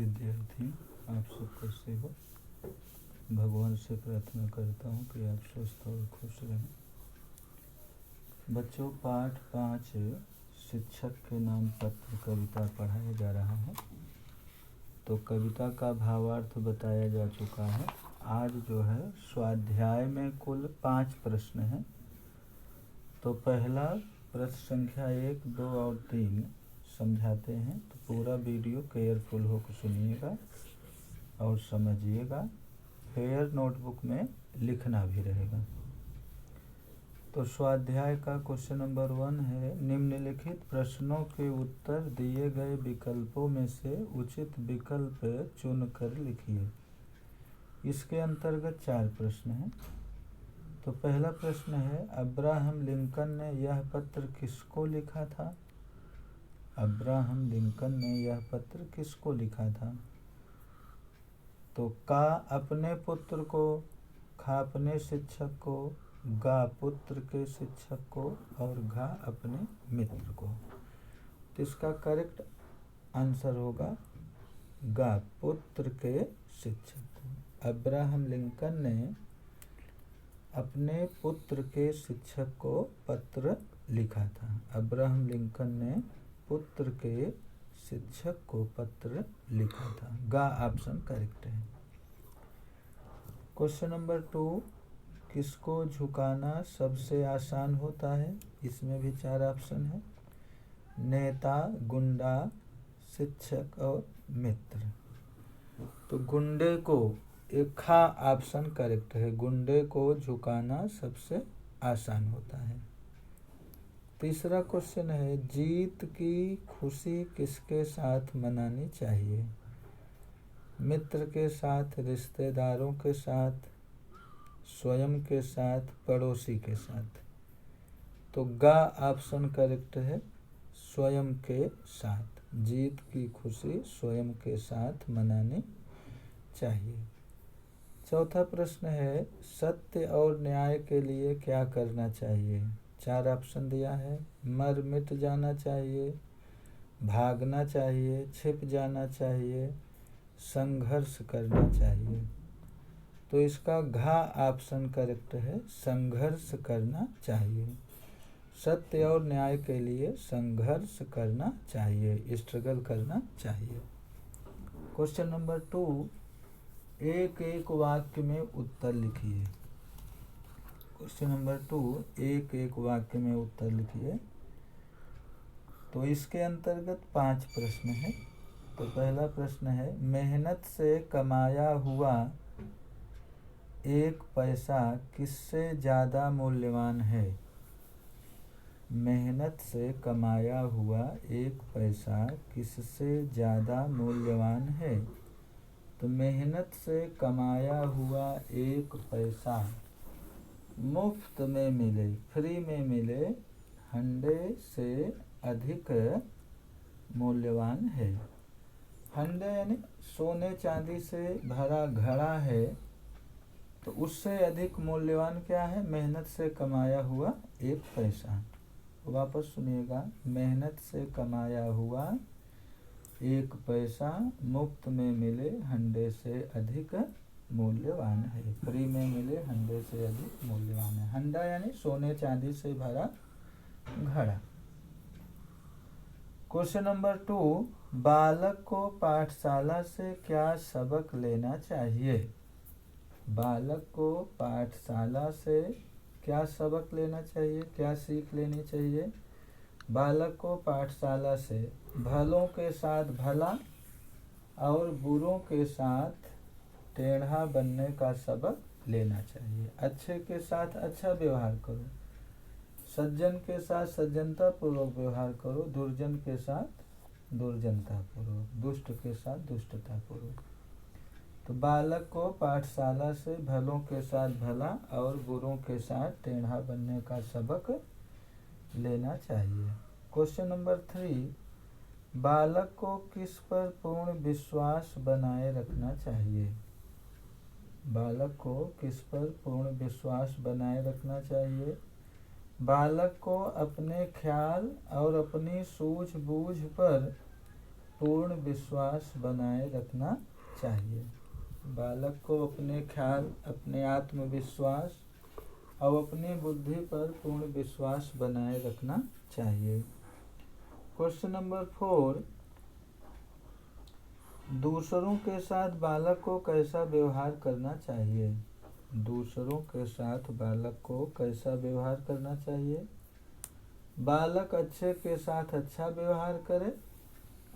विद्यार्थी, आप सब कैसे हो। भगवान से प्रार्थना करता हूँ कि आप स्वस्थ और खुश रहें। बच्चों, पाठ 5 शिक्षक के नाम पत्र कविता पढ़ाया जा रहा है। तो कविता का भावार्थ बताया जा चुका है। आज जो है स्वाध्याय में कुल 5 प्रश्न हैं। तो पहला प्रश्न संख्या 1, 2 और 3 समझाते हैं। तो पूरा वीडियो केयरफुल होकर सुनिएगा और समझिएगा। फिर नोटबुक में लिखना भी रहेगा। तो स्वाध्याय का क्वेश्चन नंबर 1 है, निम्नलिखित प्रश्नों के उत्तर दिए गए विकल्पों में से उचित विकल्प चुनकर लिखिए। इसके अंतर्गत 4 प्रश्न हैं। तो पहला प्रश्न है, अब्राहम लिंकन ने यह पत्र किसको लिखा था। अब्राहम लिंकन ने यह पत्र किसको लिखा था। तो का अपने पुत्र को, खा अपने शिक्षक को, गा पुत्र के शिक्षक को और घा अपने मित्र को। तो इसका करेक्ट आंसर होगा गा पुत्र के शिक्षक को। अब्राहम लिंकन ने अपने पुत्र के शिक्षक को पत्र लिखा था। अब्राहम लिंकन ने पुत्र के शिक्षक को पत्र लिखा था। गा ऑप्शन करेक्ट है। क्वेश्चन नंबर 2, किसको झुकाना सबसे आसान होता है। इसमें भी 4 ऑप्शन है, नेता, गुंडा, शिक्षक और मित्र। तो गुंडे को, एक खा ऑप्शन करेक्ट है, गुंडे को झुकाना सबसे आसान होता है। तीसरा क्वेश्चन है, जीत की खुशी किसके साथ मनानी चाहिए। मित्र के साथ, रिश्तेदारों के साथ, स्वयं के साथ, पड़ोसी के साथ। तो गा ऑप्शन करेक्ट है, स्वयं के साथ। जीत की खुशी स्वयं के साथ मनानी चाहिए। चौथा प्रश्न है, सत्य और न्याय के लिए क्या करना चाहिए। 4 ऑप्शन दिया है, मर मिट जाना चाहिए, भागना चाहिए, छिप जाना चाहिए, संघर्ष करना चाहिए। तो इसका घा ऑप्शन करेक्ट है, संघर्ष करना चाहिए। सत्य और न्याय के लिए संघर्ष करना चाहिए, स्ट्रगल करना चाहिए। क्वेश्चन नंबर 2, एक एक वाक्य में उत्तर लिखिए। क्वेश्चन नंबर 2, एक एक वाक्य में उत्तर लिखिए। तो इसके अंतर्गत 5 प्रश्न हैं। तो पहला प्रश्न है, मेहनत से कमाया हुआ 1 पैसा किससे ज़्यादा मूल्यवान है। मेहनत से कमाया हुआ 1 पैसा किससे ज़्यादा मूल्यवान है। तो मेहनत से कमाया हुआ 1 पैसा मुफ्त में मिले, फ्री में मिले, हंडे से अधिक मूल्यवान है। हंडे यानी सोने चांदी से भरा घड़ा है। तो उससे अधिक मूल्यवान क्या है, मेहनत से कमाया हुआ 1 पैसा। वापस सुनिएगा, मेहनत से कमाया हुआ 1 पैसा मुफ्त में मिले, हंडे से अधिक मूल्यवान है। फ्री में मिले, हंडे से अधिक मूल्यवान है। हंडा यानी सोने चांदी से भरा घड़ा। क्वेश्चन नंबर 2, बालक को पाठशाला से क्या सबक लेना चाहिए। बालक को पाठशाला से क्या सबक लेना चाहिए, क्या सीख लेनी चाहिए। बालक को पाठशाला से भलों के साथ भला और बुरों के साथ टेढ़ा बनने का सबक लेना चाहिए। अच्छे के साथ अच्छा व्यवहार करो, सज्जन के साथ सज्जनता पूर्वक व्यवहार करो, दुर्जन के साथ दुर्जनता पूर्वक, दुष्ट के साथ दुष्टता पूर्वक। तो बालक को पाठशाला से भलों के साथ भला और बुरों के साथ टेढ़ा बनने का सबक लेना चाहिए। क्वेश्चन नंबर 3, बालक को किस पर पूर्ण विश्वास बनाए रखना चाहिए। बालक को किस पर पूर्ण विश्वास बनाए रखना चाहिए। बालक को अपने ख्याल और अपनी सूझबूझ पर पूर्ण विश्वास बनाए रखना चाहिए। बालक को अपने ख्याल, अपने आत्मविश्वास और अपनी बुद्धि पर पूर्ण विश्वास बनाए रखना चाहिए। क्वेश्चन नंबर 4, दूसरों के साथ बालक को कैसा व्यवहार करना चाहिए? दूसरों के साथ बालक को कैसा व्यवहार करना चाहिए? बालक अच्छे के साथ अच्छा व्यवहार करे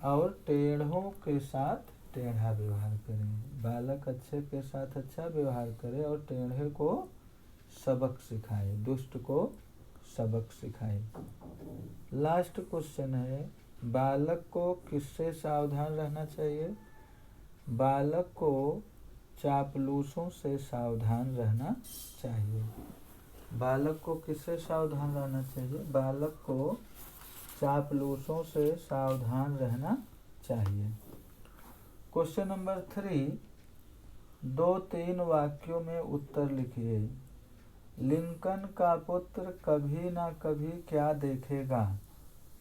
और टेढ़ों के साथ टेढ़ा व्यवहार करे। बालक अच्छे के साथ अच्छा व्यवहार करे और टेढ़े को सबक सिखाए, दुष्ट को सबक सिखाए। लास्ट क्वेश्चन है, बालक को किससे सावधान रहना चाहिए? बालक को चापलूसों से सावधान रहना चाहिए। बालक को किससे सावधान रहना चाहिए? बालक को चापलूसों से सावधान रहना चाहिए। क्वेश्चन नंबर 3, 2-3 वाक्यों में उत्तर लिखिए। लिंकन का पुत्र कभी ना कभी क्या देखेगा?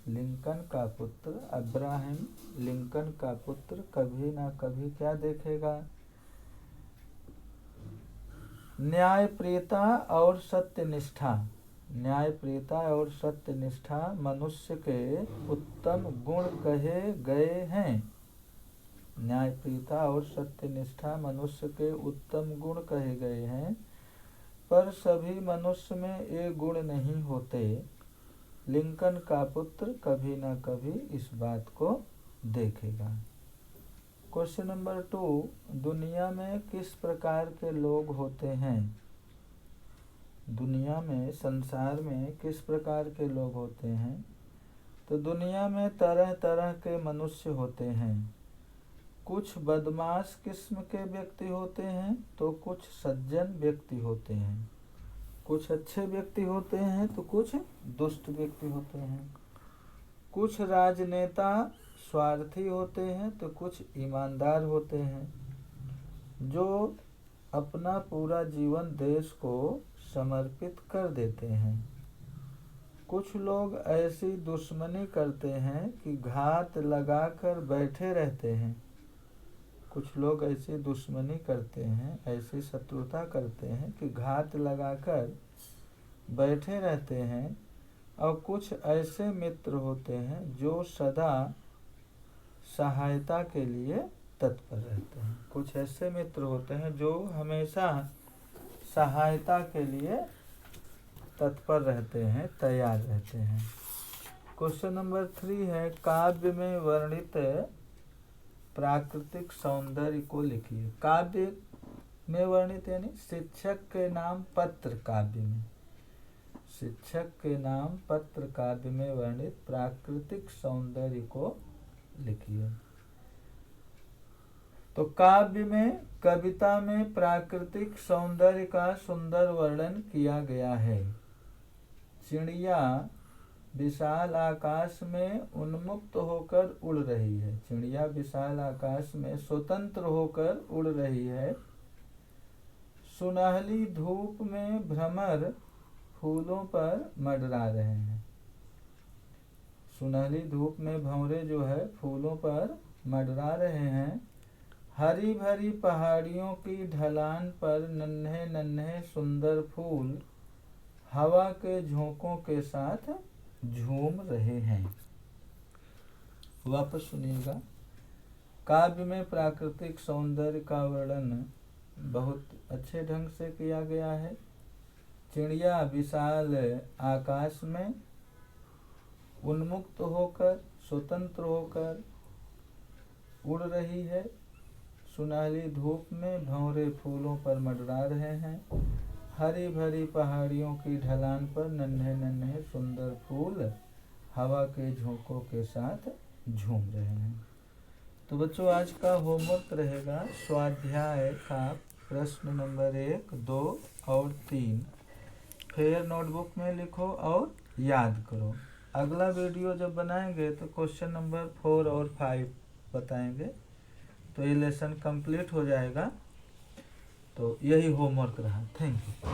लिंकन का पुत्र अब्राहम लिंकन का पुत्र कभी ना कभी क्या देखेगा? न्यायप्रियता और सत्यनिष्ठा। न्यायप्रियता और सत्यनिष्ठा मनुष्य के उत्तम गुण कहे गए हैं। न्यायप्रियता और सत्यनिष्ठा मनुष्य के उत्तम गुण कहे गए हैं, पर सभी मनुष्य में ये गुण नहीं होते। लिंकन का पुत्र कभी न कभी इस बात को देखेगा। क्वेश्चन नंबर 2, दुनिया में किस प्रकार के लोग होते हैं? दुनिया में, संसार में किस प्रकार के लोग होते हैं? तो दुनिया में तरह तरह के मनुष्य होते हैं। कुछ बदमाश किस्म के व्यक्ति होते हैं तो कुछ सज्जन व्यक्ति होते हैं। कुछ अच्छे व्यक्ति होते हैं तो कुछ दुष्ट व्यक्ति होते हैं। कुछ राजनेता स्वार्थी होते हैं तो कुछ ईमानदार होते हैं, जो अपना पूरा जीवन देश को समर्पित कर देते हैं। कुछ लोग ऐसी दुश्मनी करते हैं कि घात लगाकर बैठे रहते हैं। कुछ लोग ऐसी दुश्मनी करते हैं, ऐसी शत्रुता करते हैं कि घात लगाकर बैठे रहते हैं। और कुछ ऐसे मित्र होते हैं जो सदा सहायता के लिए तत्पर रहते हैं। कुछ ऐसे मित्र होते हैं जो हमेशा सहायता के लिए तत्पर रहते हैं, तैयार रहते हैं। क्वेश्चन नंबर 3 है, काव्य में वर्णित प्राकृतिक सौंदर्य को लिखिए। काव्य में वर्णित यानी शिक्षक के नाम पत्र काव्य में, शिक्षक के नाम पत्र काव्य में वर्णित प्राकृतिक सौंदर्य को लिखिए। तो काव्य में, कविता में प्राकृतिक सौंदर्य का सुंदर वर्णन किया गया है। चिड़िया विशाल आकाश में उन्मुक्त होकर उड़ रही है। चिड़िया विशाल आकाश में स्वतंत्र होकर उड़ रही है। सुनहली धूप में भ्रमर फूलों पर मंडरा रहे हैं। सुनहली धूप में भंवरे जो है फूलों पर मंडरा रहे हैं। हरी भरी पहाड़ियों की ढलान पर नन्हे नन्हे सुंदर फूल हवा के झोंकों के साथ झूम रहे हैं। वापस सुनिएगा। काव्य में प्राकृतिक सौंदर्य का वर्णन बहुत अच्छे ढंग से किया गया है। चिड़िया विशाल आकाश में उन्मुक्त होकर, स्वतंत्र होकर उड़ रही है। सुनहली धूप में भंवरे फूलों पर मंडरा रहे हैं। हरी भरी पहाड़ियों की ढलान पर नन्हे नन्हे सुंदर फूल हवा के झोंकों के साथ झूम रहे हैं। तो बच्चों, आज का होमवर्क रहेगा स्वाध्याय का प्रश्न नंबर 1, 2 और 3 फिर नोटबुक में लिखो और याद करो। अगला वीडियो जब बनाएंगे तो क्वेश्चन नंबर 4 और 5 बताएंगे, तो ये लेसन कंप्लीट हो जाएगा। तो यही होमवर्क रहा। Thank you.